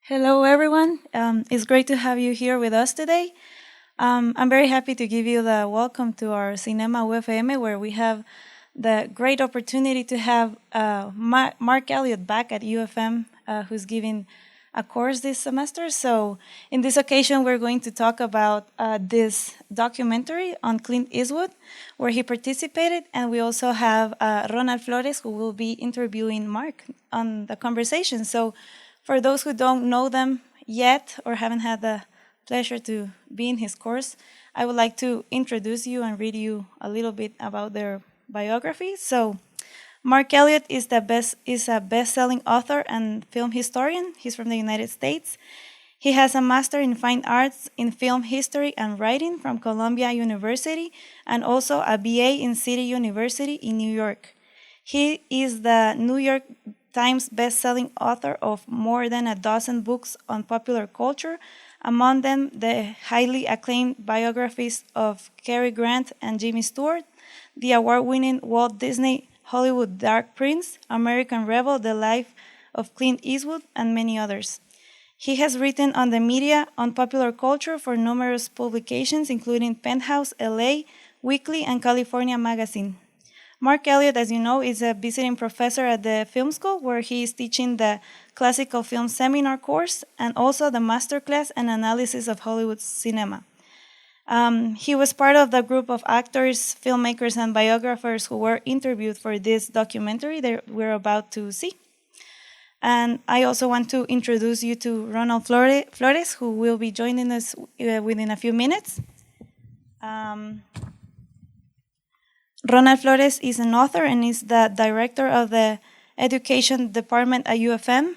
Hello, everyone. It's great to have you here with us today. I'm very happy to give you the welcome to our Cinema UFM, where we have the great opportunity to have Marc Eliot back at UFM, who's giving a course this semester. So, in this occasion, we're going to talk about this documentary on Clint Eastwood, where he participated, and we also have Ronald Flores, who will be interviewing Marc on the conversation. So, for those who don't know them yet or haven't had the pleasure to be in his course, I would like to introduce you and read you a little bit about their biography. So, Marc Eliot is a best-selling author and film historian. He's from the United States. He has a master in fine arts in film history and writing from Columbia University and also a BA in City University in New York. He is the New York Times best-selling author of more than a dozen books on popular culture, among them the highly acclaimed biographies of Cary Grant and Jimmy Stewart, the award-winning Walt Disney Hollywood Dark Prince, American Rebel, The Life of Clint Eastwood, and many others. He has written on the media, on popular culture for numerous publications, including Penthouse, LA, Weekly, and California Magazine. Marc Eliot, as you know, is a visiting professor at the film school where he is teaching the classical film seminar course and also the masterclass and analysis of Hollywood cinema. He was part of the group of actors, filmmakers, and biographers who were interviewed for this documentary that we're about to see. And I also want to introduce you to Ronald Flores, who will be joining us within a few minutes. Ronald Flores is an author and is the director of the Education Department at UFM.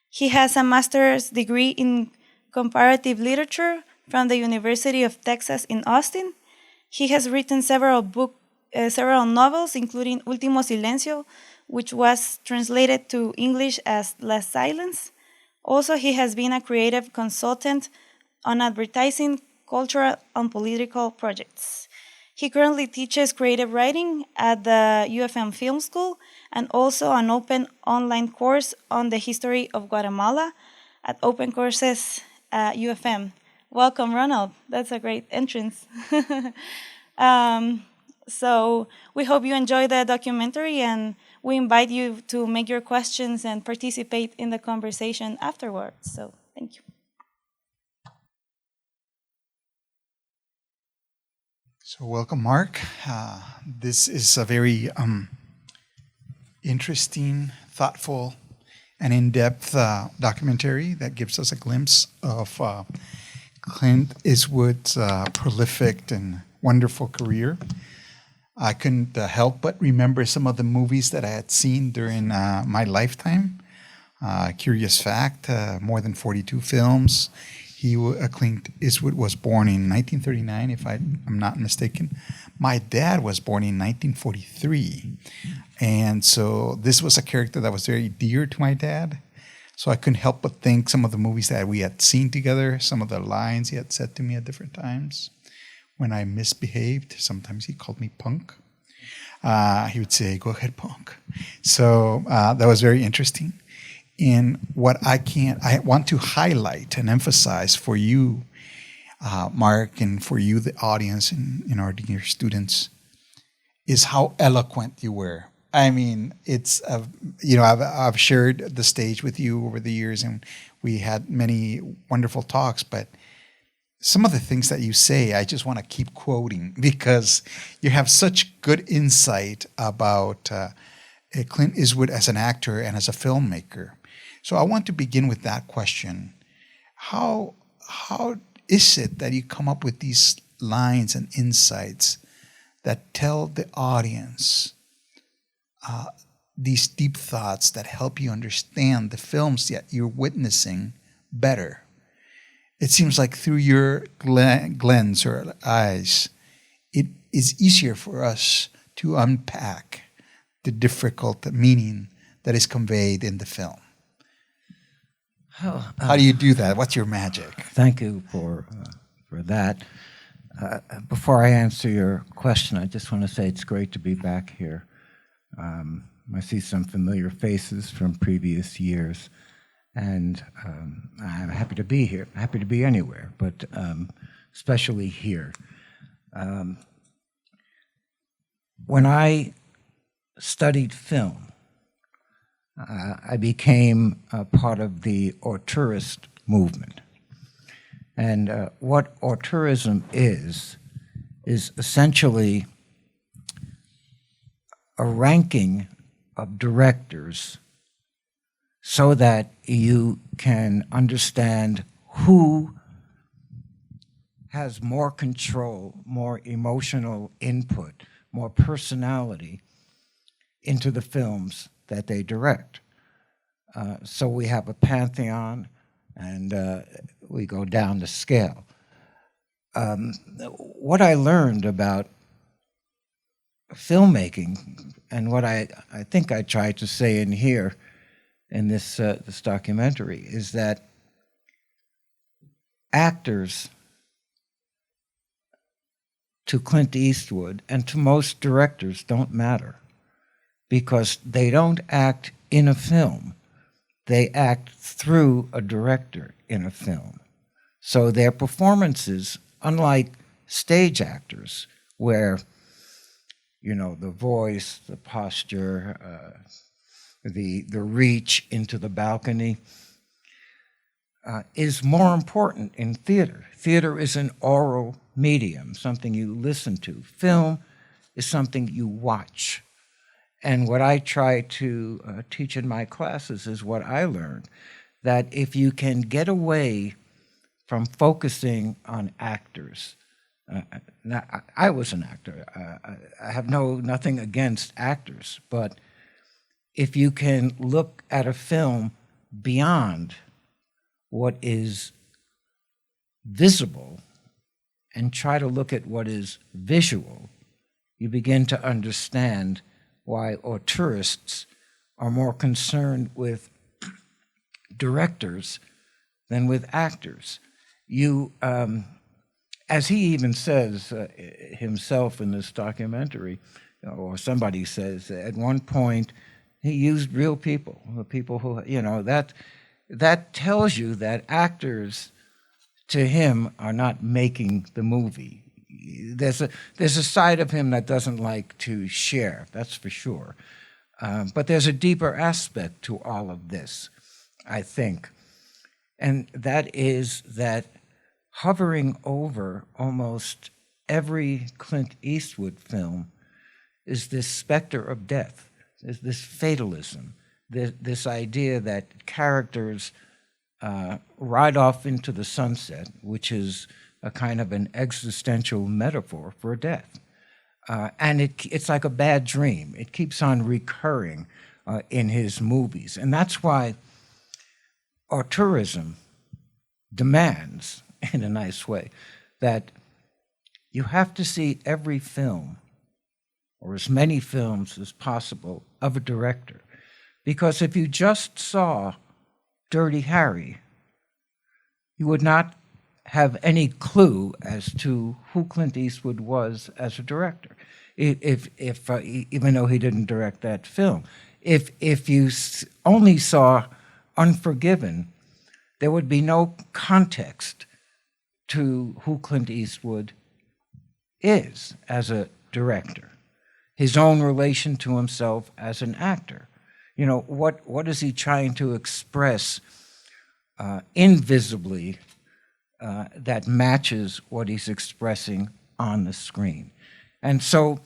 He has a master's degree in comparative literature from the University of Texas in Austin. He has written several novels, including Último Silencio, which was translated to English as Last Silence. Also, he has been a creative consultant on advertising, cultural, and political projects. He currently teaches creative writing at the UFM Film School and also an open online course on the history of Guatemala at Open Courses UFM. Welcome, Ronald. That's a great entrance. So we hope you enjoy the documentary, and we invite you to make your questions and participate in the conversation afterwards. So thank you. So welcome, Marc. This is a very interesting, thoughtful, and in-depth documentary that gives us a glimpse of Clint Eastwood's prolific and wonderful career. I couldn't help but remember some of the movies that I had seen during my lifetime. Curious fact, more than 42 films. Clint Eastwood was born in 1939, if I'm not mistaken. My dad was born in 1943. And so this was a character that was very dear to my dad. So I couldn't help but think some of the movies that we had seen together, some of the lines he had said to me at different times. When I misbehaved, sometimes he called me punk. He would say, "Go ahead, punk." So that was very interesting. And what I want to highlight and emphasize for you, Marc, and for you, the audience, and our dear students, is how eloquent you were. I mean, it's I've shared the stage with you over the years, and we had many wonderful talks. But some of the things that you say, I just want to keep quoting because you have such good insight about Clint Eastwood as an actor and as a filmmaker. So I want to begin with that question. How is it that you come up with these lines and insights that tell the audience these deep thoughts that help you understand the films that you're witnessing better? It seems like through your lens or eyes, it is easier for us to unpack the difficult meaning that is conveyed in the film. How do you do that? What's your magic? Thank you for that. Before I answer your question, I just want to say it's great to be back here. I see some familiar faces from previous years. And I'm happy to be here, happy to be anywhere, but especially here. When I studied film, I became a part of the auteurist movement. And what auteurism is essentially a ranking of directors so that you can understand who has more control, more emotional input, more personality into the films that they direct. So we have a pantheon, and we go down the scale. What I learned about filmmaking, and what I think I tried to say in here in this documentary, is that actors, to Clint Eastwood and to most directors, don't matter, because they don't act in a film. They act through a director in a film. So their performances, unlike stage actors, where, you know, the voice, the posture, the reach into the balcony, is more important in theater. Theater is an oral medium, something you listen to. Film is something you watch. And what I try to teach in my classes is what I learned, that if you can get away from focusing on actors. Now, I was an actor. I have nothing against actors, but if you can look at a film beyond what is visible and try to look at what is visual, you begin to understand why auteurists are more concerned with directors than with actors. You, as he even says himself in this documentary, or somebody says, at one point he used real people, the people who, you know, that tells you that actors, to him, are not making the movie. There's a side of him that doesn't like to share, that's for sure. But there's a deeper aspect to all of this, I think. And that is that hovering over almost every Clint Eastwood film is this specter of death, is this fatalism, this idea that characters ride off into the sunset, which is a kind of an existential metaphor for death. And it's like a bad dream. It keeps on recurring in his movies. And that's why auteurism demands, in a nice way, that you have to see every film, or as many films as possible, of a director. Because if you just saw Dirty Harry, you would not have any clue as to who Clint Eastwood was as a director, even though he didn't direct that film. If you only saw Unforgiven, there would be no context to who Clint Eastwood is as a director, his own relation to himself as an actor. You know, what is he trying to express invisibly that matches what he's expressing on the screen? And so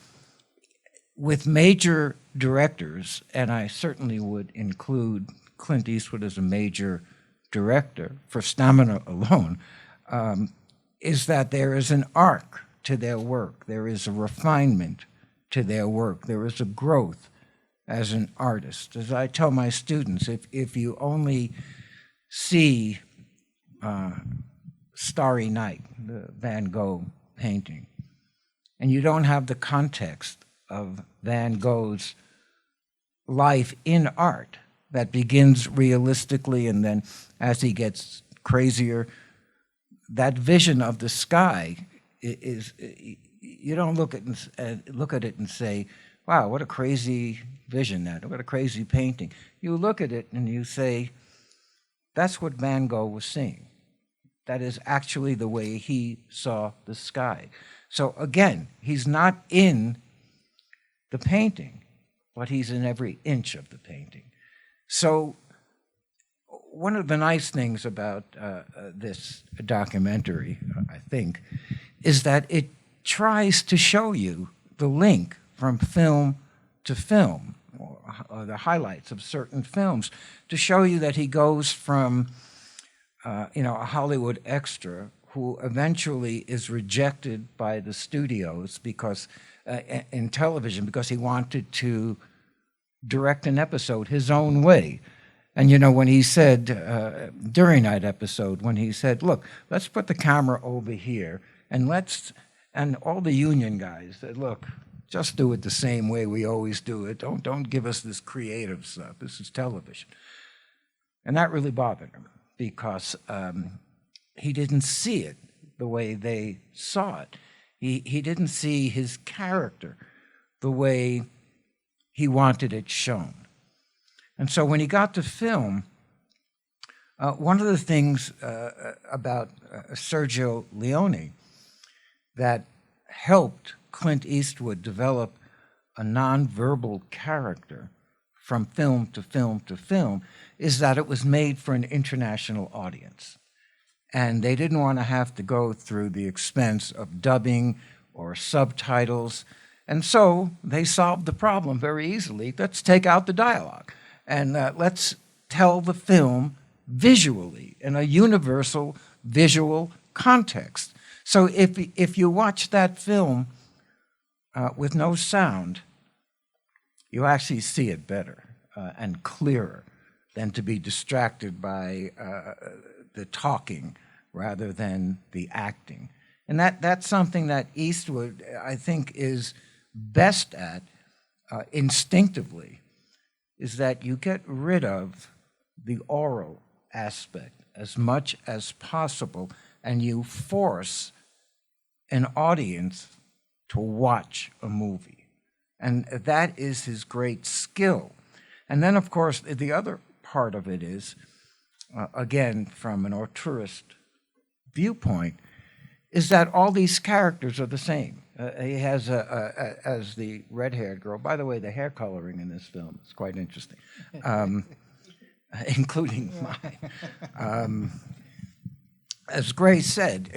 with major directors, and I certainly would include Clint Eastwood as a major director for stamina alone, is that there is an arc to their work. There is a refinement to their work. There is a growth as an artist. As I tell my students, if you only see Starry Night, the Van Gogh painting, and you don't have the context of Van Gogh's life in art that begins realistically, and then as he gets crazier, that vision of the sky is you don't look at it and say, wow, what a crazy vision that, what a crazy painting. You look at it and you say, That's what Van Gogh was seeing. That is actually the way he saw the sky. So again, he's not in the painting, but he's in every inch of the painting. So one of the nice things about this documentary, I think, is that it tries to show you the link from film to film, or the highlights of certain films, to show you that he goes from a Hollywood extra who eventually is rejected by the studios because in television because he wanted to direct an episode his own way. And when he said, during that episode, when he said, look, let's put the camera over here, and all the union guys said, look, just do it the same way we always do it. Don't give us this creative stuff. This is television. And that really bothered him because he didn't see it the way they saw it. He didn't see his character the way he wanted it shown. And so when he got to film, one of the things about Sergio Leone that helped Clint Eastwood develop a nonverbal character from film to film to film is that it was made for an international audience. And they didn't want to have to go through the expense of dubbing or subtitles. And so they solved the problem very easily. Let's take out the dialogue and let's tell the film visually in a universal visual context. So if you watch that film with no sound, you actually see it better and clearer than to be distracted by the talking rather than the acting. And that's something that Eastwood, I think, is best at instinctively, is that you get rid of the oral aspect as much as possible, and you force an audience to watch a movie. And that is his great skill. And then, of course, the other part of it is, again, from an auteurist viewpoint, is that all these characters are the same. He has, as the red-haired girl, by the way, the hair coloring in this film is quite interesting, including mine. As Grace said,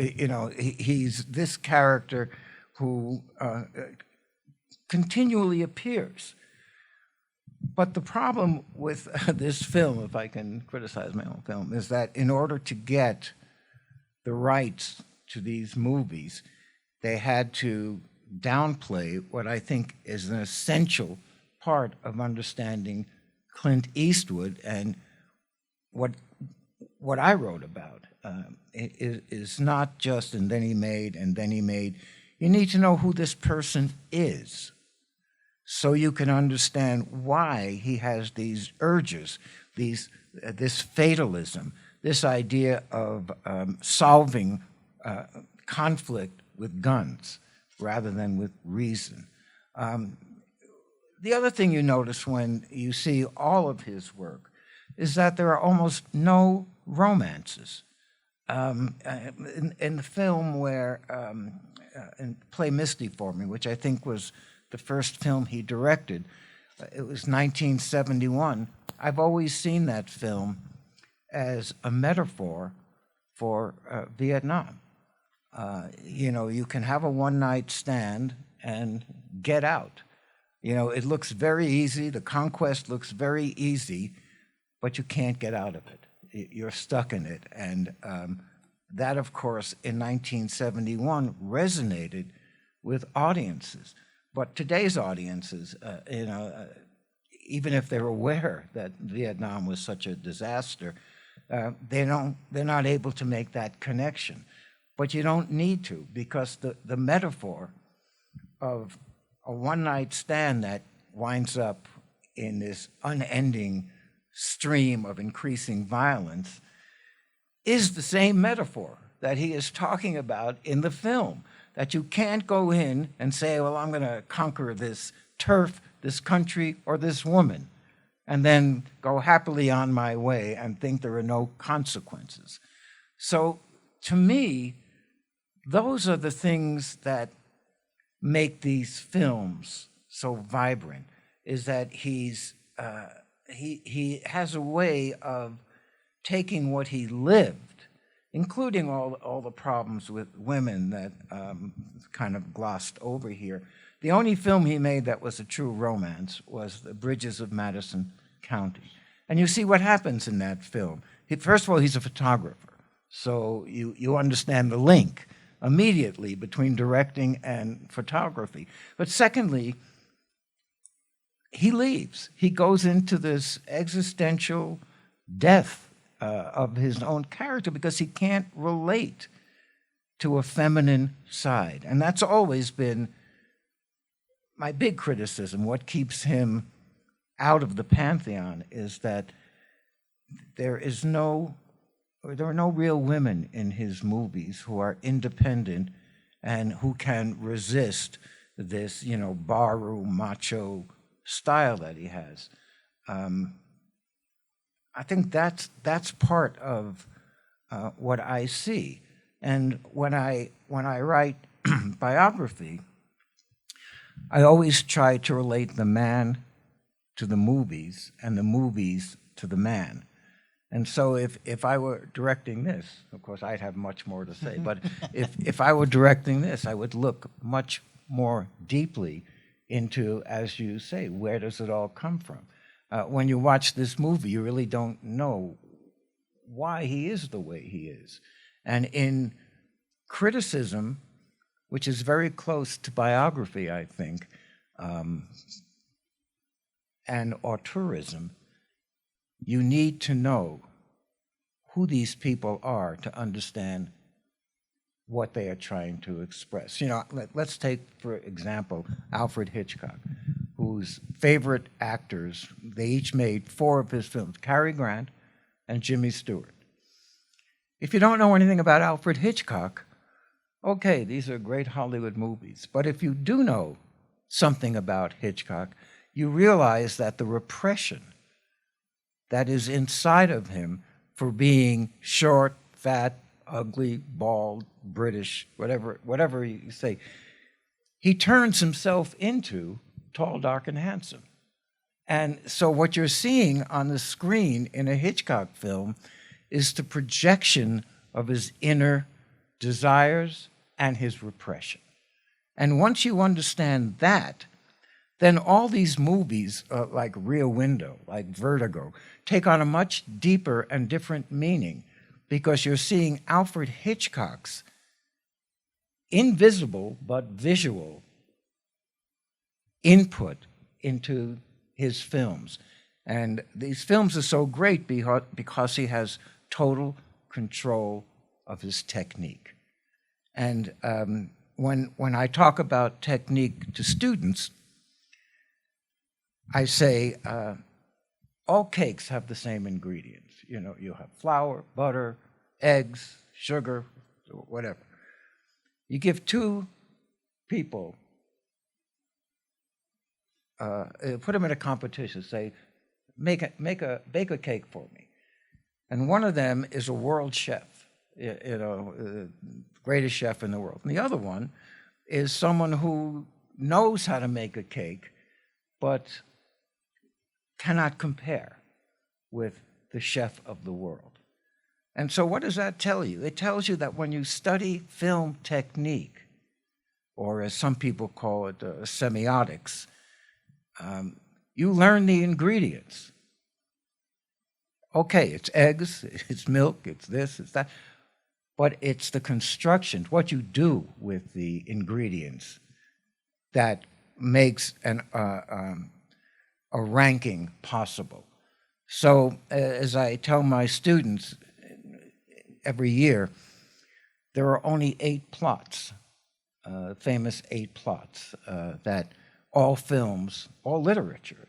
he's this character who continually appears. But the problem with this film, if I can criticize my own film, is that in order to get the rights to these movies, they had to downplay what I think is an essential part of understanding Clint Eastwood. And what I wrote about is not just and then he made, and then he made. You need to know who this person is so you can understand why he has these urges, this fatalism, this idea of solving conflict with guns rather than with reason. The other thing you notice when you see all of his work is that there are almost no romances. In the film where, in Play Misty for Me, which I think was the first film he directed, it was 1971. I've always seen that film as a metaphor for Vietnam. You can have a one-night stand and get out. It looks very easy. The conquest looks very easy, but you can't get out of it. You're stuck in it. And that, of course, in 1971 resonated with audiences. But today's audiences, even if they're aware that Vietnam was such a disaster, they're not able to make that connection. But you don't need to, because the metaphor of a one-night stand that winds up in this unending stream of increasing violence is the same metaphor that he is talking about in the film, that you can't go in and say, well, I'm going to conquer this turf, this country, or this woman. and then go happily on my way and think there are no consequences. So to me, those are the things that make these films so vibrant, is that he has a way of taking what he lived, including all the problems with women that kind of glossed over here. The only film he made that was a true romance was The Bridges of Madison County. And you see what happens in that film. First of all, he's a photographer, so you understand the link immediately between directing and photography. But secondly, he leaves. He goes into this existential death of his own character because he can't relate to a feminine side. And that's always been my big criticism. What keeps him out of the pantheon is that there are no real women in his movies who are independent and who can resist this, barroom macho style that he has. I think that's part of what I see. And when I write biography, I always try to relate the man to the movies and the movies to the man. And so if I were directing this, of course I'd have much more to say, but if I were directing this, I would look much more deeply into, as you say, where does it all come from? When you watch this movie, you really don't know why he is the way he is. And in criticism, which is very close to biography, I think, and auteurism, you need to know who these people are to understand what they are trying to express. Let's take, for example, Alfred Hitchcock, whose favorite actors, they each made 4 of his films, Cary Grant and Jimmy Stewart. If you don't know anything about Alfred Hitchcock, okay, these are great Hollywood movies. But if you do know something about Hitchcock, you realize that the repression that is inside of him for being short, fat, ugly, bald, British, whatever you say, he turns himself into tall, dark, and handsome. And so what you're seeing on the screen in a Hitchcock film is the projection of his inner desires and his repression. And once you understand that, then all these movies like Rear Window, like Vertigo, take on a much deeper and different meaning, because you're seeing Alfred Hitchcock's invisible but visual input into his films. And these films are so great because he has total control of his technique. And when I talk about technique to students, I say all cakes have the same ingredients. You have flour, butter, eggs, sugar, whatever. You give 2 people, put them in a competition, say, bake a cake for me. And one of them is a world chef, greatest chef in the world. And the other one is someone who knows how to make a cake, but cannot compare with the chef of the world. And so what does that tell you? It tells you that when you study film technique, or as some people call it, semiotics, you learn the ingredients. Okay, it's eggs, it's milk, it's this, it's that, but it's the construction, what you do with the ingredients, that makes a ranking possible. So as I tell my students every year, there are only 8 plots, famous 8 plots, that all films, all literature,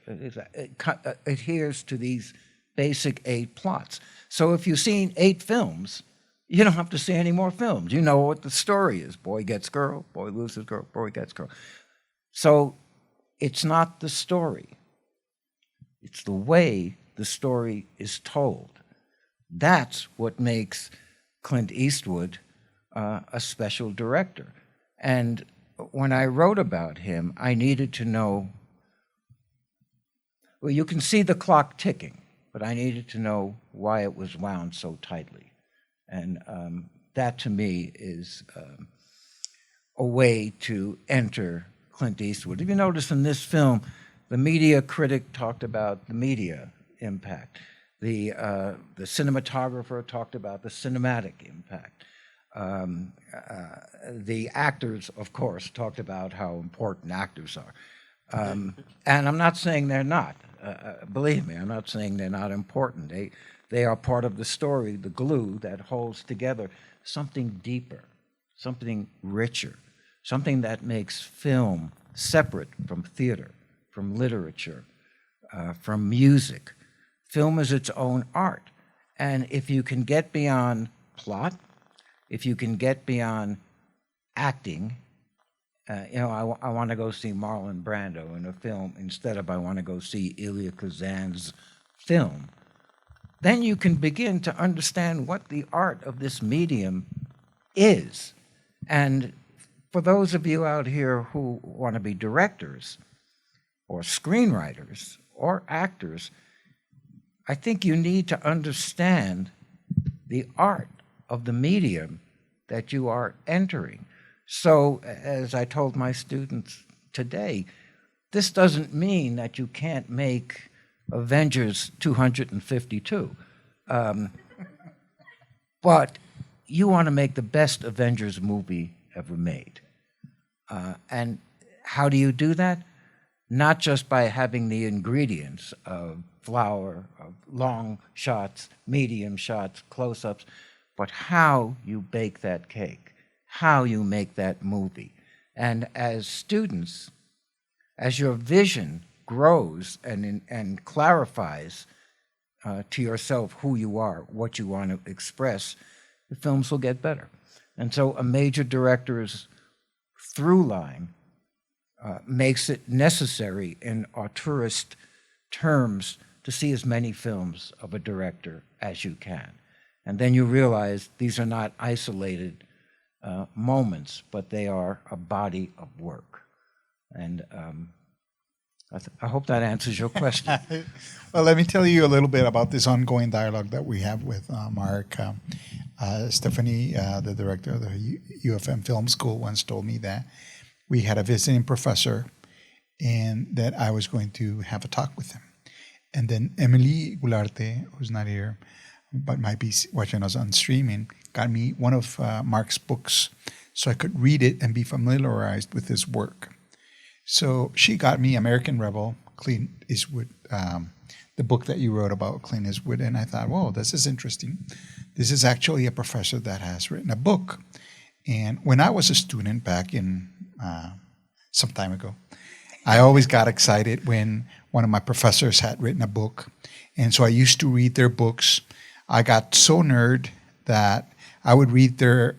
adheres to these basic 8 plots. So if you've seen 8 films, you don't have to see any more films. You know what the story is. Boy gets girl, boy loses girl, boy gets girl. So it's not the story. It's the way the story is told. That's what makes Clint Eastwood a special director. And when I wrote about him, I needed to know, well, you can see the clock ticking, but I needed to know why it was wound so tightly. And that to me is a way to enter Clint Eastwood. If you notice in this film, the media critic talked about the media impact. The cinematographer talked about the cinematic impact. The actors, of course, talked about how important actors are. And I'm not saying they're not. Believe me, I'm not saying they're not important. They are part of the story, the glue that holds together something deeper, something richer, something that makes film separate from theater, from literature, from music. Film is its own art. And if you can get beyond plot, if you can get beyond acting, I want to go see Marlon Brando in a film instead of I want to go see Elia Kazan's film, then you can begin to understand what the art of this medium is. And for those of you out here who want to be directors or screenwriters or actors, I think you need to understand the art of the medium that you are entering. So, as I told my students today, this doesn't mean that you can't make Avengers 252. But you want to make the best Avengers movie ever made. And how do you do that? Not just by having the ingredients of flower, of long shots, medium shots, close-ups, but how you bake that cake, how you make that movie. And as students, as your vision grows and clarifies to yourself who you are, what you want to express, the films will get better. And so a major director's through line makes it necessary in auteurist terms to see as many films of a director as you can. And then you realize these are not isolated moments, but they are a body of work. And I hope that answers your question. Well, let me tell you a little bit about this ongoing dialogue that we have with Mark. Stephanie, the director of the UFM Film School, once told me that we had a visiting professor and that I was going to have a talk with him. And then Emily Gularte, who's not here, but might be watching us on streaming, got me one of Mark's books so I could read it and be familiarized with his work. So she got me American Rebel, Clint Eastwood, the book that you wrote about Clint Eastwood, and I thought, whoa, this is interesting. This is actually a professor that has written a book. And when I was a student back in some time ago, I always got excited when one of my professors had written a book. And so I used to read their books. I got so nerd that I would read their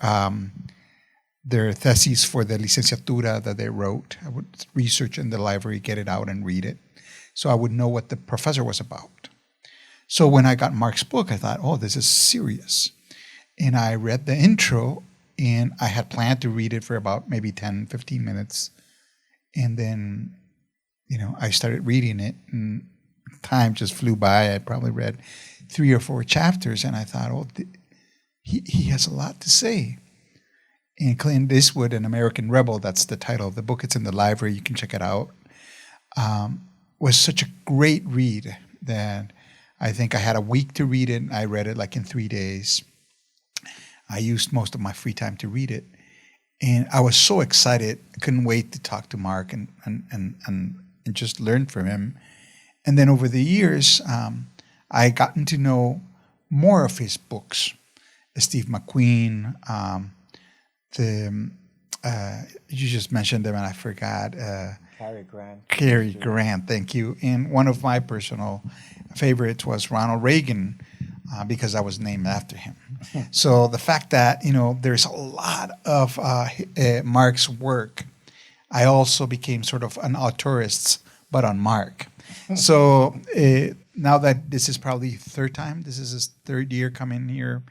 theses for the licenciatura that they wrote. I would research in the library, get it out and read it. So I would know what the professor was about. So when I got Mark's book, I thought, oh, this is serious. And I read the intro, and I had planned to read it for about maybe 10, 15 minutes. And then, I started reading it, and time just flew by. I probably read 3 or 4 chapters, and I thought, oh, he has a lot to say. And Clint Eastwood, An American Rebel, that's the title of the book. It's in the library. You can check it out. Was such a great read that I think I had a week to read it. I read it like in 3 days. I used most of my free time to read it. And I was so excited. I couldn't wait to talk to Mark and just learn from him. And then over the years, I gotten to know more of his books. Steve McQueen, you just mentioned them and I forgot. Cary Grant, thank you. And one of my personal favorites was Ronald Reagan, because I was named after him. So the fact that, there's a lot of Mark's work, I also became sort of an auteurist, but on Mark. So now that this is probably third time, this is his third year coming here,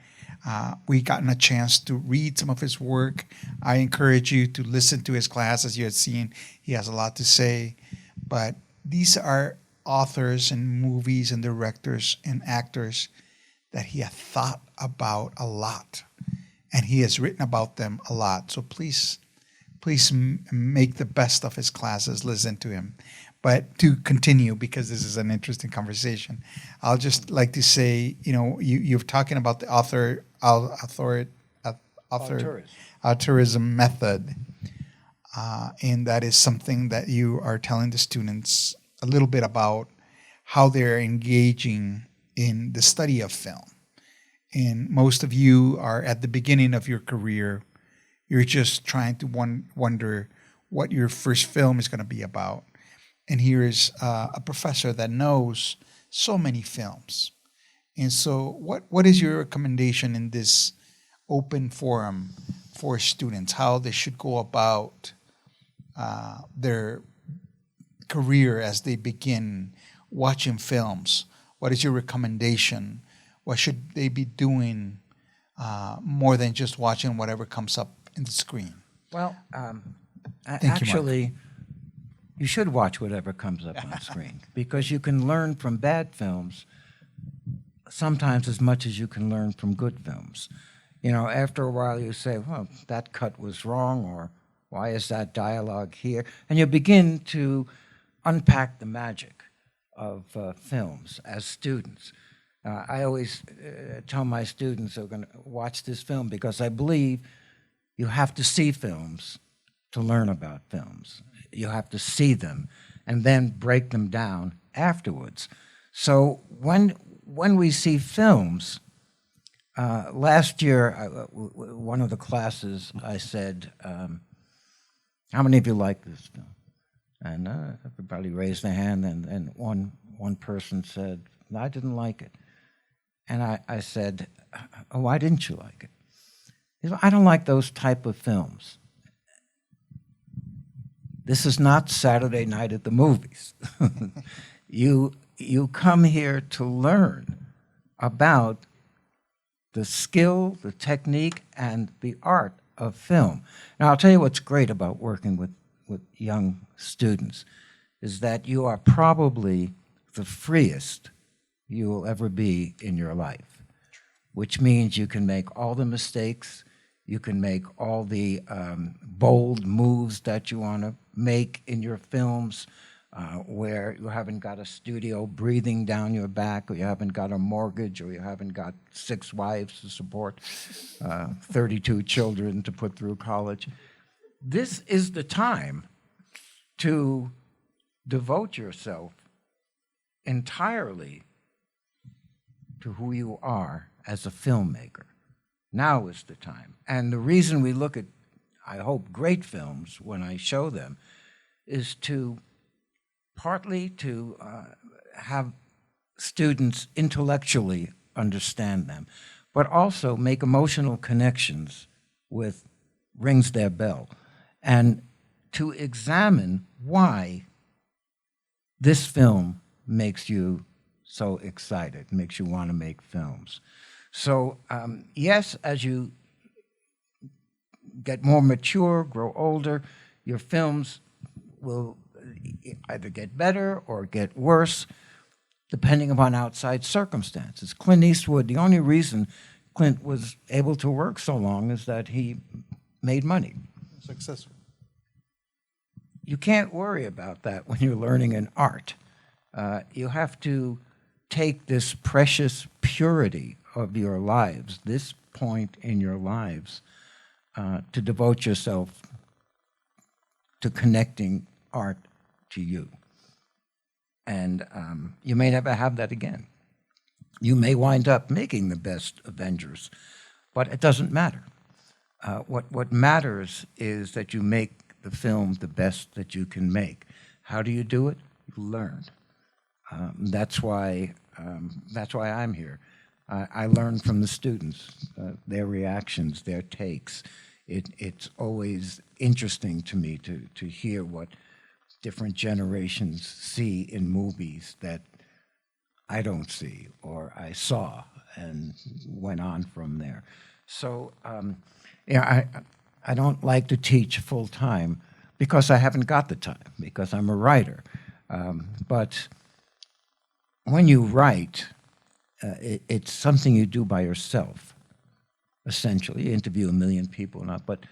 we gotten a chance to read some of his work. I encourage you to listen to his class. As you had seen, he has a lot to say. But these are authors and movies and directors and actors that he has thought about a lot, and he has written about them a lot. So please make the best of his classes, listen to him. But to continue, because this is an interesting conversation, I'll just like to say, you're talking about the authorism method, and that is something that you are telling the students a little bit about how they're engaging in the study of film. And most of you are at the beginning of your career. You're just trying to wonder what your first film is going to be about. And here is a professor that knows so many films. And so what is your recommendation in this open forum for students, how they should go about their career as they begin watching films? What is your recommendation? What should they be doing more than just watching whatever comes up in the screen? Well, Thank you, you should watch whatever comes up on screen, because you can learn from bad films sometimes as much as you can learn from good films. After a while you say, well, that cut was wrong, or why is that dialogue here? And you begin to unpack the magic of films as students. I always tell my students who are going to watch this film, because I believe you have to see films to learn about films. You have to see them and then break them down afterwards. So when we see films, last year, one of the classes, I said, how many of you like this film? And everybody raised their hand, and one person said, I didn't like it. And I said, oh, why didn't you like it? He said, I don't like those type of films. This is not Saturday night at the movies. You come here to learn about the skill, the technique, and the art of film. Now, I'll tell you what's great about working with young students is that you are probably the freest you will ever be in your life, which means you can make all the mistakes, you can make all the bold moves that you want to make in your films, where you haven't got a studio breathing down your back, or you haven't got a mortgage, or you haven't got 6 wives to support, 32 children to put through college. This is the time to devote yourself entirely to who you are as a filmmaker. Now is the time. And the reason we look at, I hope, great films when I show them is to partly to have students intellectually understand them, but also make emotional connections with Rings Their Bell, and to examine why this film makes you so excited, makes you want to make films. So yes, as you get more mature, grow older, your films will either get better or get worse, depending upon outside circumstances. Clint Eastwood, the only reason Clint was able to work so long is that he made money. Successful. You can't worry about that when you're learning an art. You have to take this precious purity of your lives, this point in your lives, to devote yourself to connecting art to you. And you may never have that again. You may wind up making the best Avengers, but it doesn't matter. What matters is that you make the film the best that you can make. How do you do it? You learn. That's why I'm here. I learn from the students, their reactions, their takes. It's always interesting to me to hear what different generations see in movies that I don't see or I saw and went on from there. So, I don't like to teach full time because I haven't got the time, because I'm a writer. But when you write, it's something you do by yourself, essentially. You interview a million people, but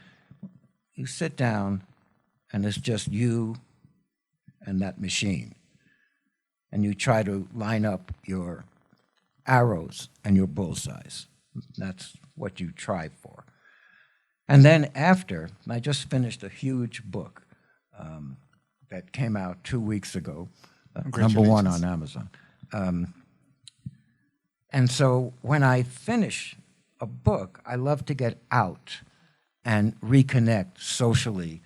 you sit down and it's just you and that machine. And you try to line up your arrows and your bullseyes. That's what you try for. And then after, I just finished a huge book that came out 2 weeks ago, #1 on Amazon. And so when I finish a book, I love to get out and reconnect socially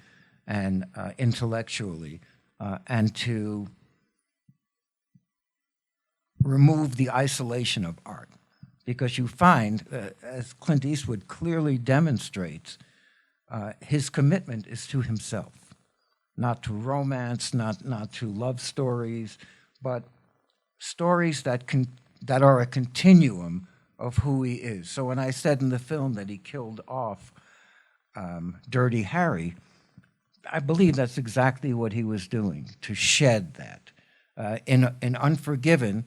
and intellectually, and to remove the isolation of art. Because you find, as Clint Eastwood clearly demonstrates, his commitment is to himself, not to romance, not to love stories, but stories that are a continuum of who he is. So when I said in the film that he killed off Dirty Harry, I believe that's exactly what he was doing, to shed that. In Unforgiven,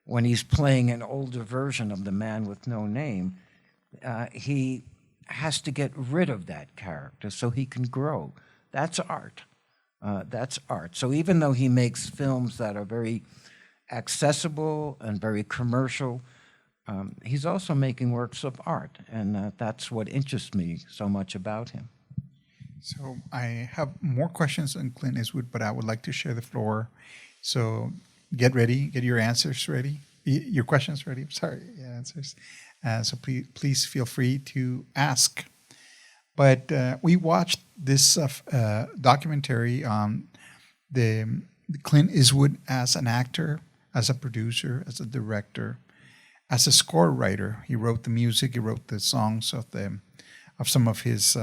when he's playing an older version of the man with no name, he has to get rid of that character so he can grow. That's art. That's art. So even though he makes films that are very accessible and very commercial, he's also making works of art, and that's what interests me so much about him. So I have more questions on Clint Eastwood, but I would like to share the floor. So get ready, get your answers ready, your questions ready. Sorry, answers. So please feel free to ask. But we watched this documentary on the Clint Eastwood as an actor, as a producer, as a director, as a score writer. He wrote the music, he wrote the songs of some of his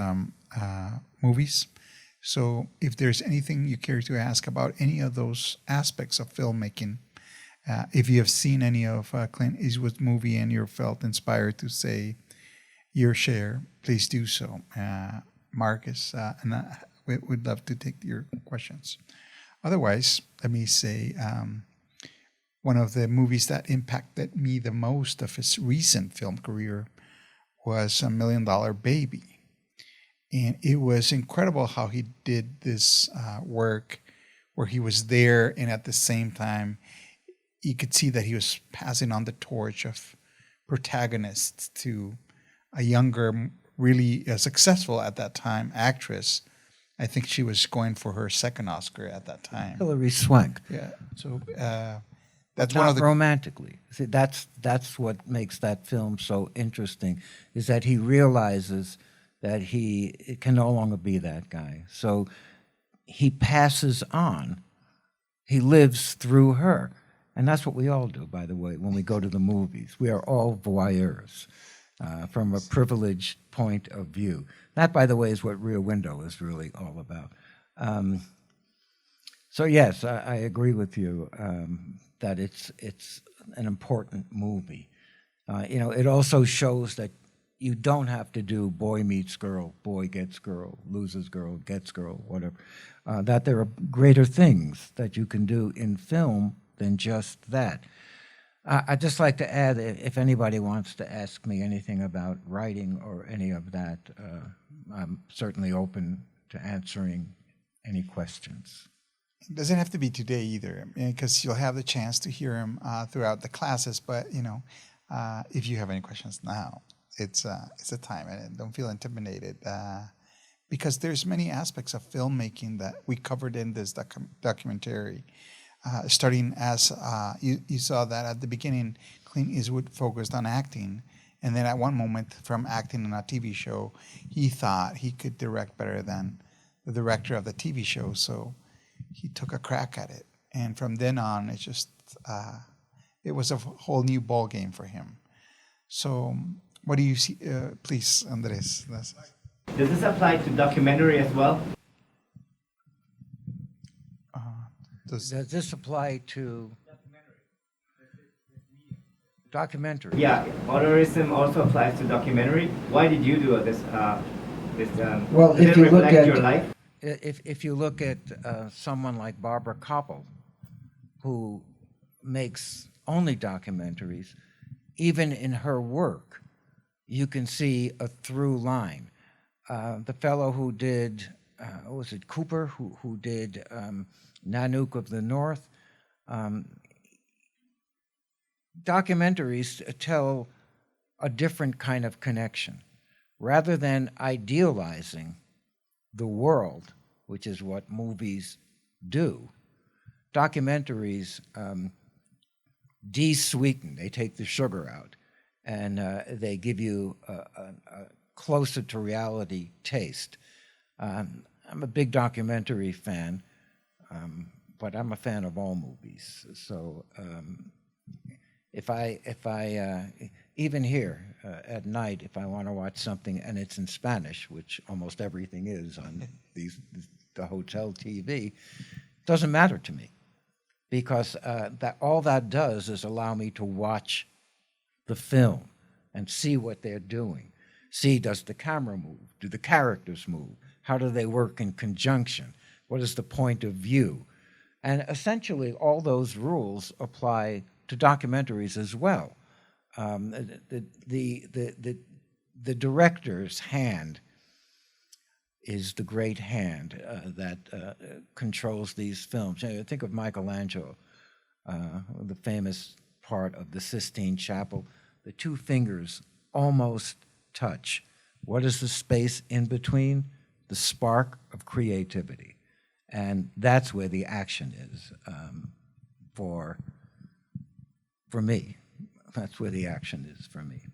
movies. So if there's anything you care to ask about any of those aspects of filmmaking, if you have seen any of Clint Eastwood's movie and you're felt inspired to say your share, please do so. Marcus, and we'd love to take your questions. Otherwise, let me say one of the movies that impacted me the most of his recent film career was $1 Million Baby. And it was incredible how he did this work where he was there, and at the same time, you could see that he was passing on the torch of protagonists to a younger, really successful at that time actress. I think she was going for her second Oscar at that time. Hilary Swank. Yeah. So that's Not one of the romantically. See, that's what makes that film so interesting, is that he realizes that he can no longer be that guy. So he passes on. He lives through her. And that's what we all do, by the way, when we go to the movies. We are all voyeurs from a privileged point of view. That, by the way, is what Rear Window is really all about. So yes, I agree with you that it's an important movie. It also shows that you don't have to do boy meets girl, boy gets girl, loses girl, gets girl, whatever. That there are greater things that you can do in film than just that. I'd just like to add, if anybody wants to ask me anything about writing or any of that, I'm certainly open to answering any questions. It doesn't have to be today either, because you'll have the chance to hear him throughout the classes. But if you have any questions now, it's a time, and don't feel intimidated, because there's many aspects of filmmaking that we covered in this documentary. Starting as you saw that at the beginning, Clint Eastwood focused on acting, and then at one moment, from acting in a TV show, he thought he could direct better than the director of the TV show, so he took a crack at it. And from then on, it's just it was a whole new ball game for him. So, what do you see? Please, Andres. Does this apply to documentary as well? Does Does this apply to documentary? Yeah, authorism also applies to documentary. Why did you do this? Well, did if it you look reflect at your life? if you look at someone like Barbara Koppel, who makes only documentaries, even in her work, you can see a through line. The fellow who did, was it Cooper, who did Nanook of the North? Documentaries tell a different kind of connection. Rather than idealizing the world, which is what movies do, documentaries de-sweeten. They take the sugar out, and they give you a closer to reality taste. I'm a big documentary fan, but I'm a fan of all movies. So if I even here at night, if I want to watch something and it's in Spanish, which almost everything is on the hotel TV, doesn't matter to me, because that all that does is allow me to watch the film and see what they're doing. See, does the camera move? Do the characters move? How do they work in conjunction? What is the point of view? And essentially, all those rules apply to documentaries as well. The director's hand is the great hand that controls these films. You know, think of Michelangelo, the famous part of the Sistine Chapel. The two fingers almost touch. What is the space in between? The spark of creativity. And that's where the action is for me. That's where the action is for me.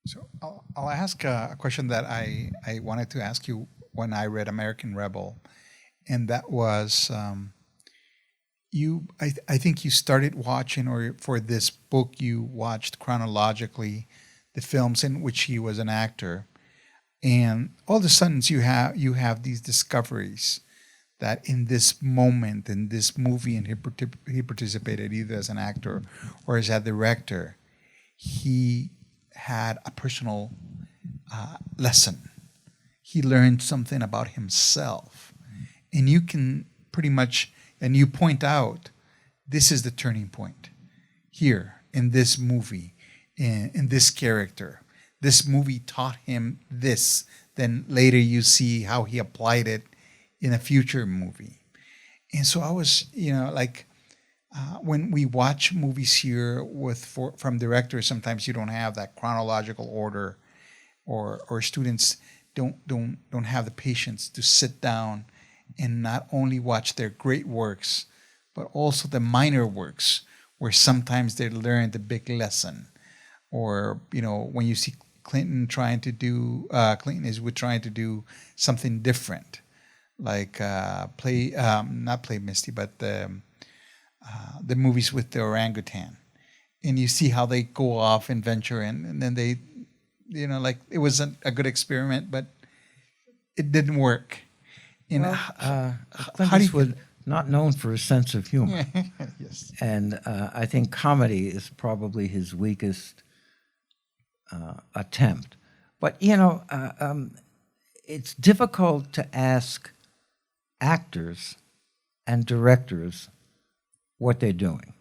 So I'll ask a question that I wanted to ask you when I read American Rebel, and that was I think you started watching, or for this book you watched chronologically the films in which he was an actor, and all of a sudden you have these discoveries that in this moment, in this movie, and he participated either as an actor or as a director, he had a personal lesson. He learned something about himself. And you can pretty much, and you point out, this is the turning point. Here, in this movie, in this character. This movie taught him this. Then later you see how he applied it in a future movie. And so I was, when we watch movies here from directors, sometimes you don't have that chronological order, or students don't have the patience to sit down and not only watch their great works, but also the minor works where sometimes they learn the big lesson. Or when you see Clint Eastwood trying to do something different, like not Play Misty, but the movies with the orangutan, and you see how they go off and venture, and then they, it wasn't a good experiment, but it didn't work. Clint Eastwood, not known for his sense of humor. Yes. And I think comedy is probably his weakest attempt. But, it's difficult to ask actors and directors what they're doing.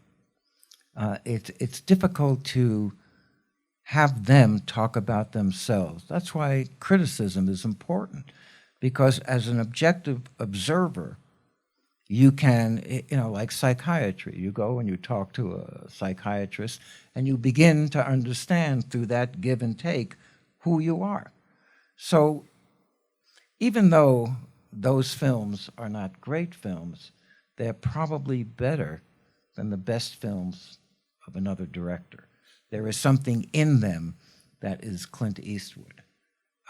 It's difficult to have them talk about themselves. That's why criticism is important, because as an objective observer, you can, like psychiatry, you go and you talk to a psychiatrist and you begin to understand through that give and take who you are. So even though those films are not great films, they're probably better than the best films of another director. There is something in them that is Clint Eastwood.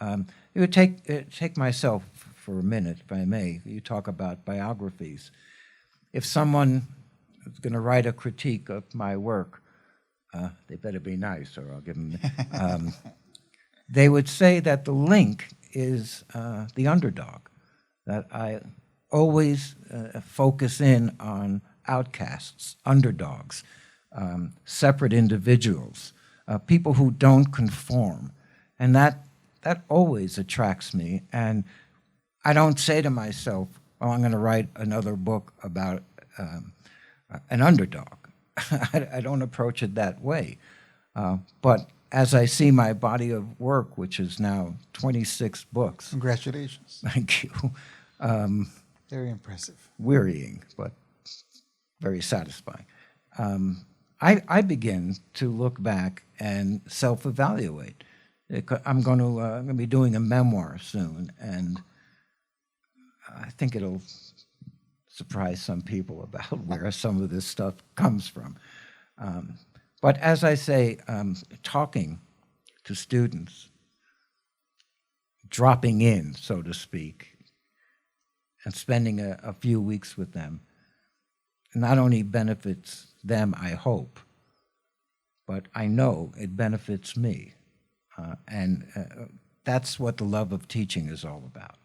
It would take myself for a minute, if I may. You talk about biographies. If someone is going to write a critique of my work, they better be nice, or I'll give them. They would say that the link is the underdog, that I always focus in on outcasts, underdogs, separate individuals, people who don't conform. And that always attracts me. And I don't say to myself, oh, I'm going to write another book about an underdog. I don't approach it that way. But as I see my body of work, which is now 26 books. Congratulations. Thank you. Very impressive. Wearying, but very satisfying. I begin to look back and self-evaluate. I'm going to be doing a memoir soon, and I think it'll surprise some people about where some of this stuff comes from. But as I say, talking to students, dropping in, so to speak, and spending a few weeks with them, not only benefits them, I hope, but I know it benefits me. And that's what the love of teaching is all about,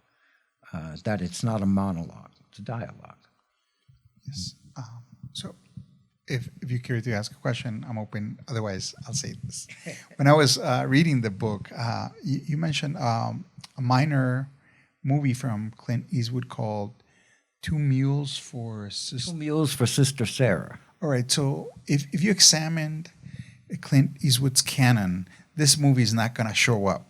that it's not a monologue, it's a dialogue. Yes. So if you're curious to ask a question, I'm open. Otherwise, I'll say this. When I was reading the book, you mentioned a minor movie from Clint Eastwood called Two Mules for Sister. 2 Mules for Sister Sarah. All right, so if you examined Clint Eastwood's canon, this movie is not going to show up.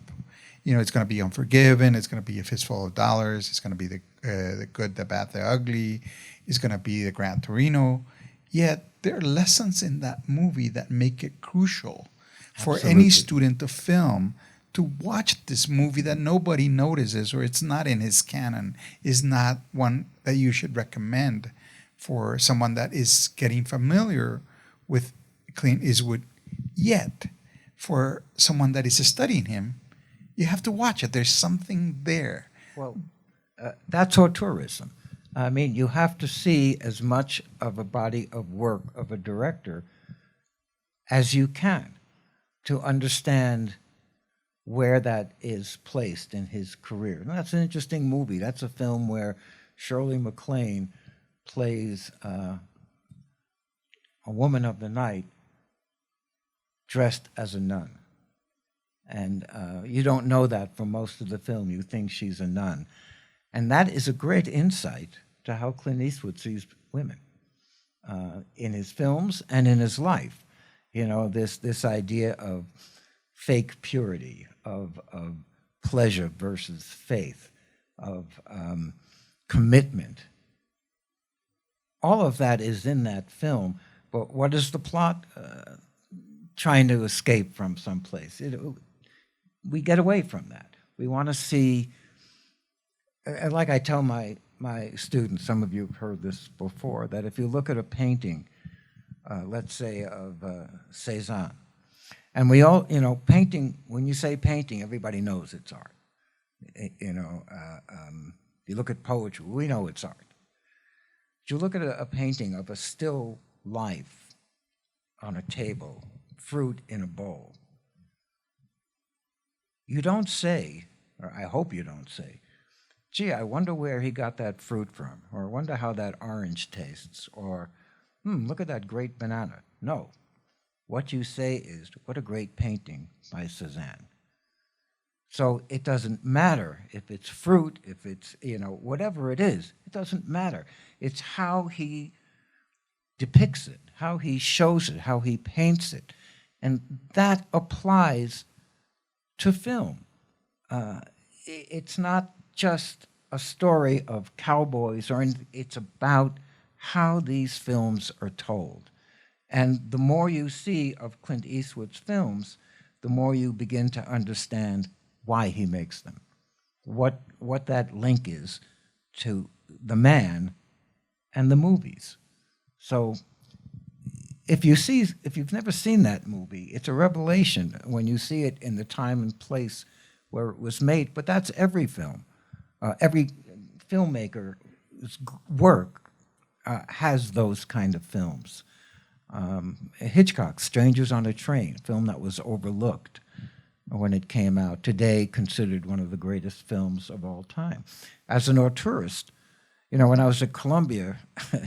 You know, it's going to be Unforgiven. It's going to be A Fistful of Dollars. It's going to be the Good, the Bad, the Ugly. It's going to be the Gran Torino. Yet there are lessons in that movie that make it crucial for Absolutely. any student of film to watch this movie that nobody notices, or it's not in his canon, is not one that you should recommend for someone that is getting familiar with Clint Eastwood. Yet, for someone that is studying him, you have to watch it. There's something there. Well, that's auteurism. I mean, you have to see as much of a body of work of a director as you can to understand where that is placed in his career. And that's an interesting movie. That's a film where Shirley MacLaine plays a woman of the night dressed as a nun. And you don't know that for most of the film. You think she's a nun. And that is a great insight to how Clint Eastwood sees women in his films and in his life. You know, this idea of fake purity, of pleasure versus faith, of commitment. All of that is in that film. But what is the plot? Trying to escape from someplace. We get away from that. We want to see, like I tell my students, some of you have heard this before, that if you look at a painting, let's say of Cézanne, and we all, you know, painting, when you say painting, everybody knows it's art. You know, you look at poetry, we know it's art. But you look at a painting of a still life on a table, fruit in a bowl, you don't say, or I hope you don't say, gee, I wonder where he got that fruit from, or I wonder how that orange tastes, or look at that great banana. No. What you say is, what a great painting by Cézanne. So it doesn't matter if it's fruit, if it's, you know, whatever it is, it doesn't matter. It's how he depicts it, how he shows it, how he paints it. And that applies to film. It's not just a story of cowboys, or anything. It's about how these films are told. And the more you see of Clint Eastwood's films, the more you begin to understand why he makes them, what that link is to the man and the movies. So if you've never seen that movie, it's a revelation when you see it in the time and place where it was made. But that's every film. Every filmmaker's work has those kind of films. Hitchcock's Strangers on a Train, a film that was overlooked when it came out, today considered one of the greatest films of all time. As an auteurist, You know, when I was at Columbia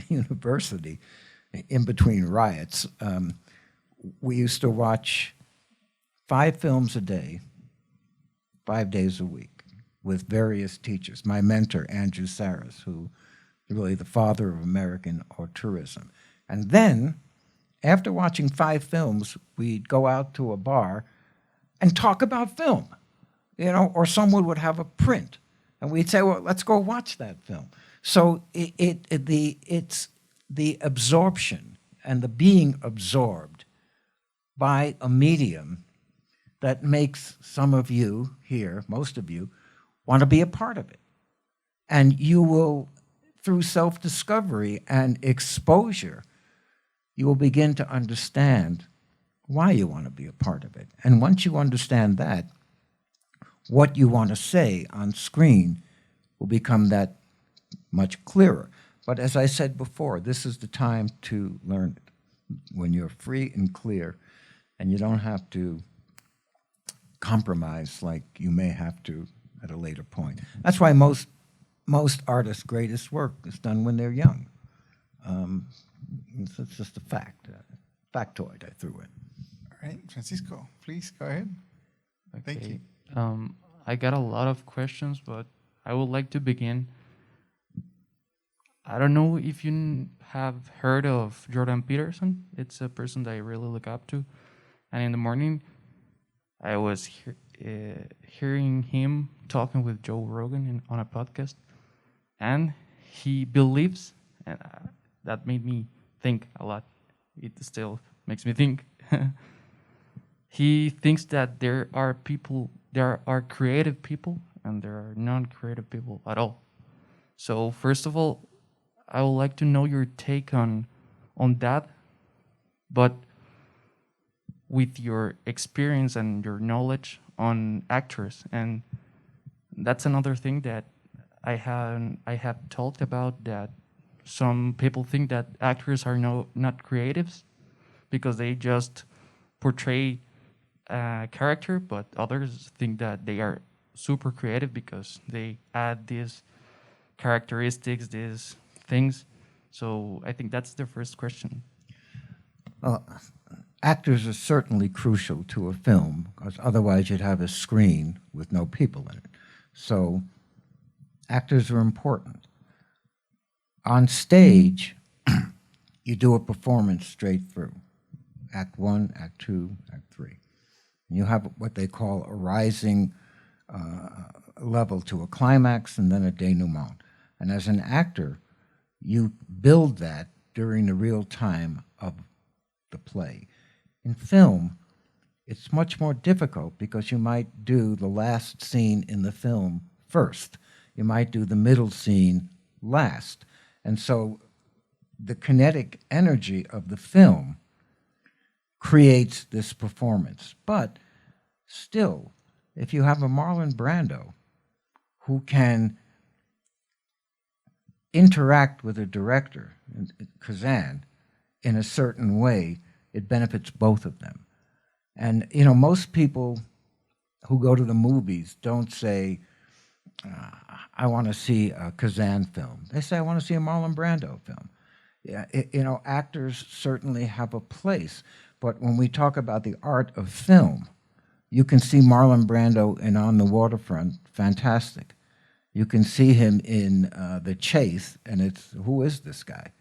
University, in between riots, we used to watch 5 films a day, 5 days a week, with various teachers. My mentor, Andrew Saris, who is really the father of American auteurism. And then, after watching 5 films, we'd go out to a bar and talk about film, you know, or someone would have a print, and we'd say, well, let's go watch that film. So it's the absorption and the being absorbed by a medium that makes some of you here, most of you, want to be a part of it. And you will, through self-discovery and exposure, you will begin to understand why you want to be a part of it. And once you understand that, what you want to say on screen will become that much clearer. But as I said before, this is the time to learn it, when you're free and clear, and you don't have to compromise like you may have to at a later point. That's why most artists' greatest work is done when they're young. It's just a fact, factoid I threw in. All right, Francisco, please go ahead. Thank you. I got a lot of questions, but I would like to begin. I don't know if you have heard of Jordan Peterson. It's a person that I really look up to. And in the morning, I was hearing him talking with Joe Rogan on a podcast. And he believes, and that made me think a lot. It still makes me think. He thinks that there are creative people, and there are non-creative people at all. So first of all, I would like to know your take on that, but with your experience and your knowledge on actors. And that's another thing that I have talked about, that some people think that actors are not creatives because they just portray a character, but others think that they are super creative because they add these characteristics, these things. So I think that's the first question. Well, actors are certainly crucial to a film, because otherwise you'd have a screen with no people in it. So actors are important. On stage, you do a performance straight through. Act 1, Act 2, Act 3. And you have what they call a rising level to a climax and then a denouement. And as an actor, you build that during the real time of the play. In film, it's much more difficult because you might do the last scene in the film first. You might do the middle scene last. And so the kinetic energy of the film creates this performance. But still, if you have a Marlon Brando who can interact with a director, Kazan, in a certain way, it benefits both of them. And, you know, most people who go to the movies don't say, I want to see a Kazan film. They say, I want to see a Marlon Brando film. Yeah, you know, actors certainly have a place. But when we talk about the art of film, you can see Marlon Brando in On the Waterfront, fantastic. You can see him in The Chase, and it's, who is this guy?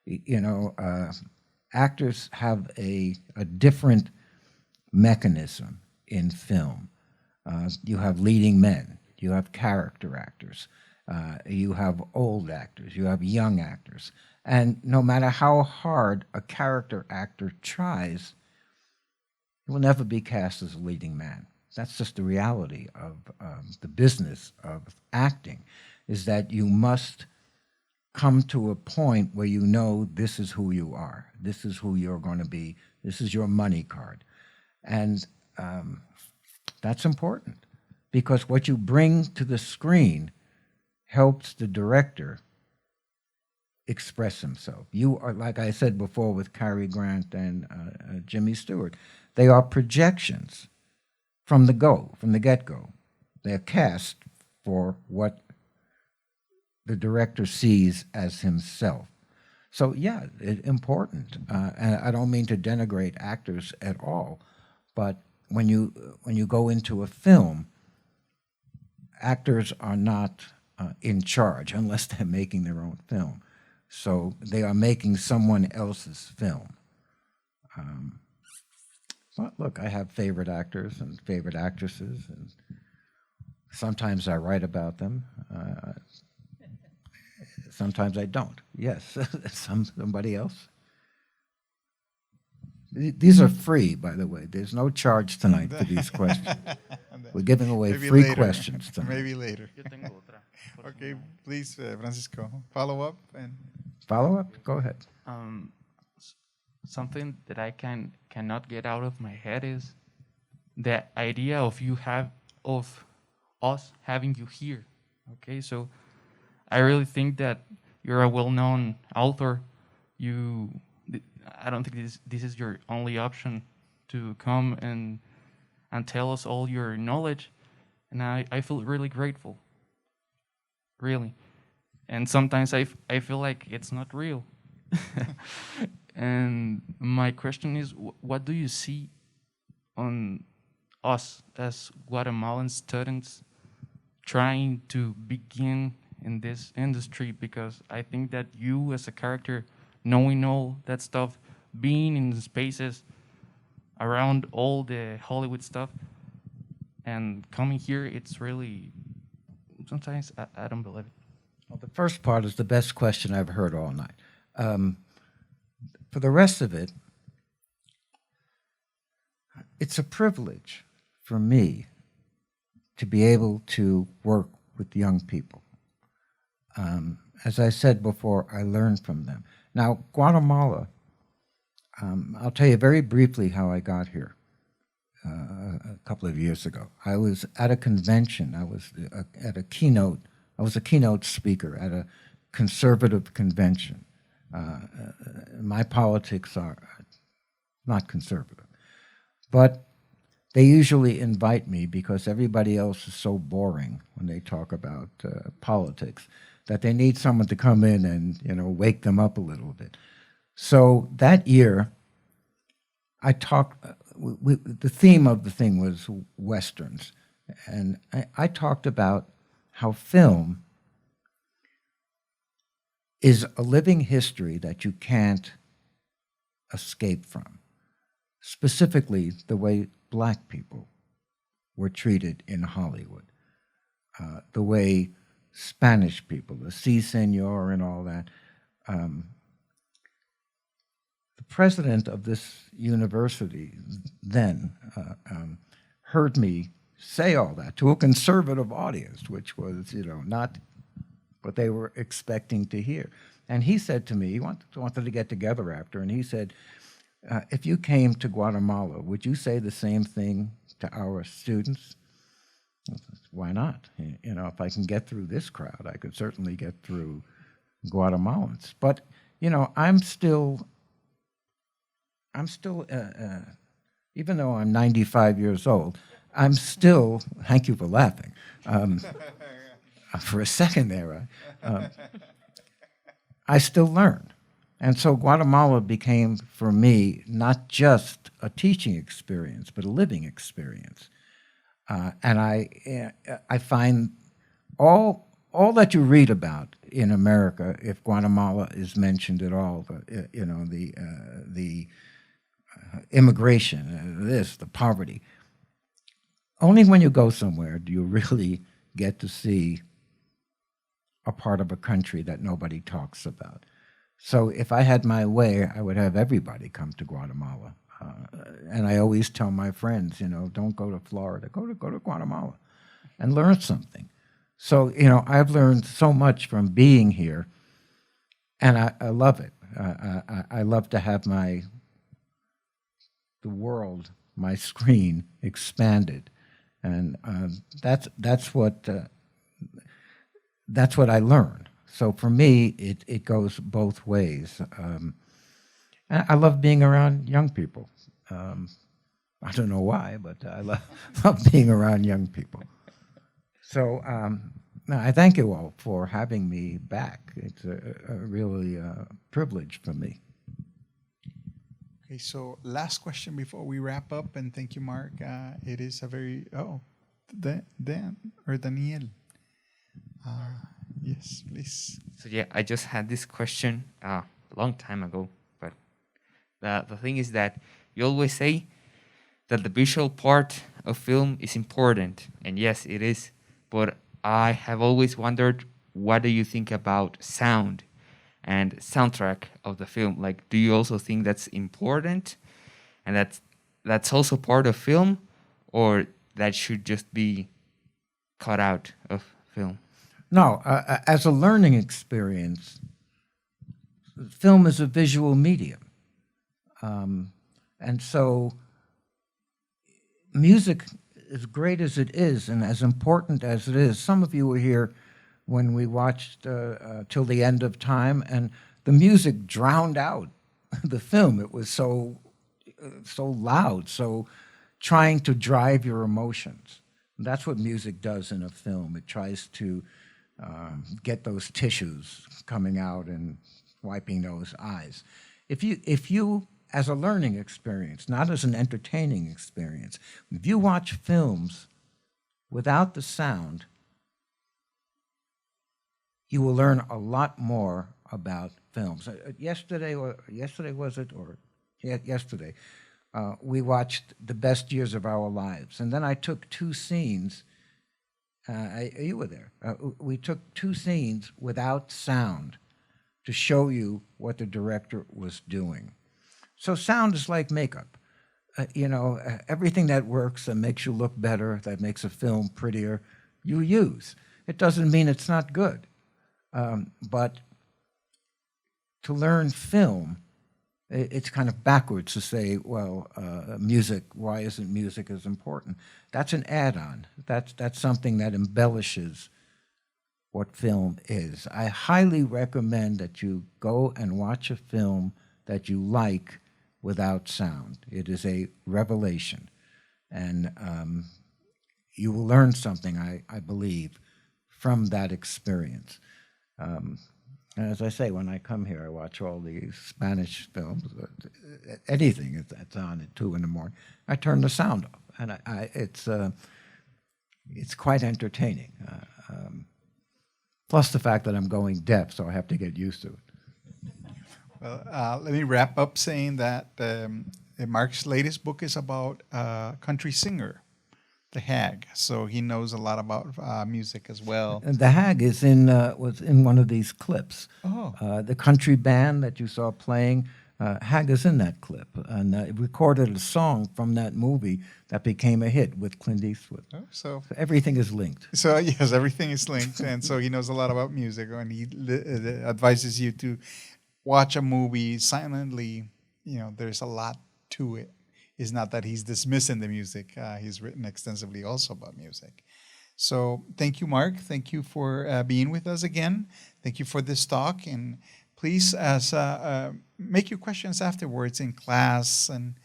You know, actors have a different mechanism in film. You have leading men, you have character actors, you have old actors, you have young actors. And no matter how hard a character actor tries, he will never be cast as a leading man. That's just the reality of the business of acting, is that you must come to a point where you know this is who you are, this is who you're going to be, this is your money card. And that's important, because what you bring to the screen helps the director express himself. You are, like I said before with Cary Grant and Jimmy Stewart, they are projections from the get-go. They're cast for what the director sees as himself. So yeah, important. And I don't mean to denigrate actors at all, but when you go into a film, actors are not in charge unless they're making their own film. So they are making someone else's film. But look, I have favorite actors and favorite actresses, and sometimes I write about them. Sometimes I don't. Yes, somebody else. These are free, by the way. There's no charge tonight for these questions. We're giving away Maybe free later. questions tonight. Maybe later. Okay, please, Francisco, follow up and Follow up? Go ahead. Something that I cannot get out of my head is the idea of us having you here. Okay, so I really think that you're a well-known author. I don't think this is your only option to come and tell us all your knowledge, and I feel really grateful, really. And sometimes I feel like it's not real. And my question is, what do you see on us as Guatemalan students trying to begin in this industry? Because I think that you as a character, knowing all that stuff, being in the spaces around all the Hollywood stuff and coming here, it's really, sometimes I don't believe it. Well, the first part is the best question I've heard all night. For the rest of it, it's a privilege for me to be able to work with young people. As I said before, I learn from them. Now, Guatemala, I'll tell you very briefly how I got here a couple of years ago. I was at a convention. I was a keynote speaker at a conservative convention. My politics are not conservative. But they usually invite me because everybody else is so boring when they talk about politics that they need someone to come in and, wake them up a little bit. So that year, I talked, the theme of the thing was Westerns. And I talked about how film is a living history that you can't escape from. Specifically, the way Black people were treated in Hollywood, the way Spanish people, the Si Senor and all that. The president of this university then heard me say all that to a conservative audience, which was, not what they were expecting to hear. And he said to me, he wanted to get together after, and he said, if you came to Guatemala, would you say the same thing to our students? I said, why not? If I can get through this crowd, I could certainly get through Guatemalans. But, I'm still, even though I'm 95 years old, I'm still, thank you for laughing, for a second there, I still learn. And so Guatemala became, for me, not just a teaching experience, but a living experience. And I find all that you read about in America, if Guatemala is mentioned at all, the immigration, the poverty, only when you go somewhere do you really get to see a part of a country that nobody talks about. So if I had my way, I would have everybody come to Guatemala. And I always tell my friends, don't go to Florida, go to Guatemala and learn something. So, I've learned so much from being here, and I love it. I love to have the world, my screen, expanded. And that's what I learn. So for me, it goes both ways. And I love being around young people. I don't know why, but I love being around young people. So No, I thank you all for having me back. It's a really privilege for me. Okay, so last question before we wrap up, and thank you, Mark. It is a very Dan or Daniel. Yes, please. So yeah, I just had this question a long time ago, but the thing is that you always say that the visual part of film is important, and yes, it is. But I have always wondered, what do you think about sound and soundtrack of the film? Like, do you also think that's important, and that's also part of film, or that should just be cut out of film? No, as a learning experience, film is a visual medium. And so music, as great as it is and as important as it is, some of you were here when we watched Till the End of Time, and the music drowned out the film. It was so loud, so trying to drive your emotions. That's what music does in a film. It tries to get those tissues coming out and wiping those eyes. If you, as a learning experience, not as an entertaining experience, if you watch films without the sound, you will learn a lot more about films. Yesterday was it, or yesterday, we watched The Best Years of Our Lives, and then I took two scenes. You were there. We took two scenes without sound to show you what the director was doing. So sound is like makeup. Everything that works, that makes you look better, that makes a film prettier, you use. It doesn't mean it's not good. But to learn film, it's kind of backwards to say, well, music, why isn't music as important? That's an add-on. That's something that embellishes what film is. I highly recommend that you go and watch a film that you like without sound. It is a revelation. And you will learn something, I believe, from that experience. As I say, when I come here, I watch all these Spanish films, anything that's on at 2 in the morning. I turn the sound off, and it's quite entertaining. Plus the fact that I'm going deaf, so I have to get used to it. Well, let me wrap up saying that Mark's latest book is about a country singer, The Hag. So he knows a lot about music as well. And The Hag is was in one of these clips. Oh. The country band that you saw playing, Hag is in that clip, and it recorded a song from that movie that became a hit with Clint Eastwood. Oh, so everything is linked. So yes, everything is linked, and so he knows a lot about music, and he advises you to watch a movie silently. There's a lot to it. It's not that he's dismissing the music. He's written extensively also about music. So thank you, Mark. Thank you for being with us again. Thank you for this talk, and please make your questions afterwards in class, and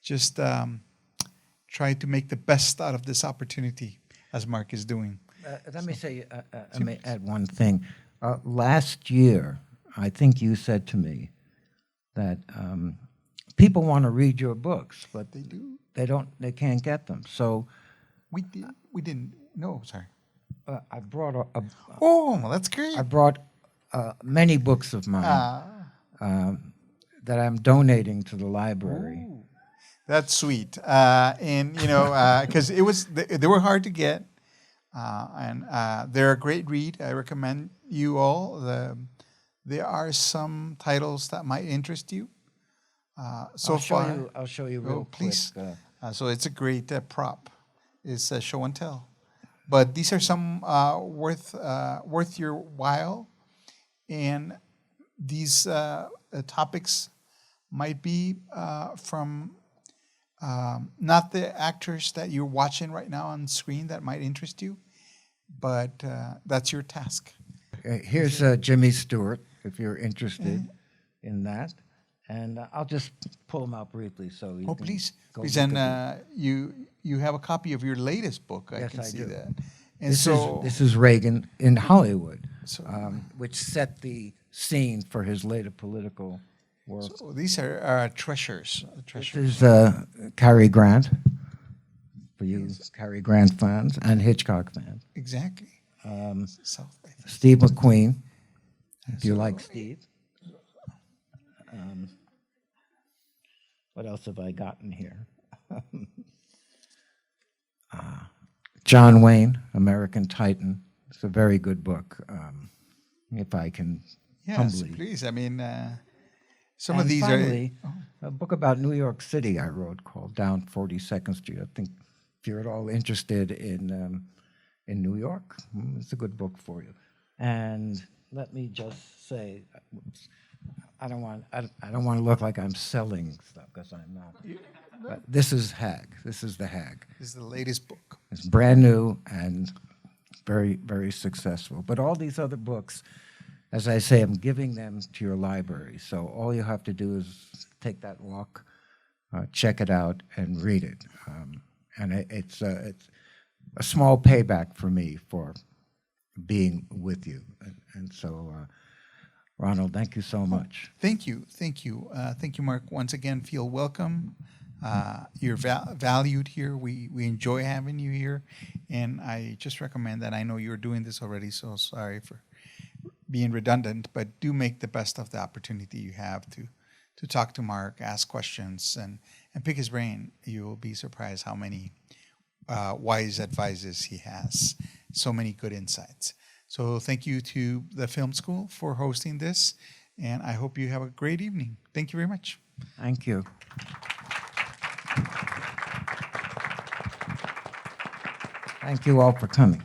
just try to make the best out of this opportunity, as Mark is doing. Let me say, I may add one thing. Last year, I think you said to me that people want to read your books, but they do. They can't get them. So we didn't. No, sorry. I brought oh, that's great. I brought many books of mine that I'm donating to the library. Ooh, that's sweet. And because they were hard to get, and they're a great read. I recommend you all. There are some titles that might interest you. I'll show you real quick. Please. So it's a great prop. It's a show and tell. But these are some worth your while, and these topics might be from not the actors that you're watching right now on screen that might interest you, but that's your task. Here's Jimmy Stewart, if you're interested in that. And I'll just pull them out briefly so you can please. go Please, look and at you have a copy of your latest book. I Yes, can I see do. that. And This is Reagan in Hollywood, So- which set the scene for his later political work. so these are treasures. This is Cary Grant, for you Cary Grant fans and Hitchcock fans. Exactly. South, I think. Steve McQueen, if you like Steve. What else have I gotten here? John Wayne, American Titan. It's a very good book, if I can Yes, humbly. please. I mean, some And of these finally, are. a book about New York City I wrote called Down 42nd Street. I think if you're at all interested in New York, it's a good book for you. And let me just say, I don't want to look like I'm selling stuff because I'm not. But this is Hag. This is the Hag. This is the latest book. It's brand new and very, very successful. But all these other books, as I say, I'm giving them to your library. So all you have to do is take that walk, check it out, and read it. And it's a small payback for me for being with you. And so, Ronald, thank you so much. Thank you. Thank you. Thank you, Mark. Once again, feel welcome. You're valued here. We enjoy having you here. And I just recommend that. I know you're doing this already, so sorry for being redundant, but do make the best of the opportunity you have to talk to Mark, ask questions, and pick his brain. You will be surprised how many wise advices he has, so many good insights. So thank you to the Film School for hosting this, and I hope you have a great evening. Thank you very much. Thank you. Thank you all for coming.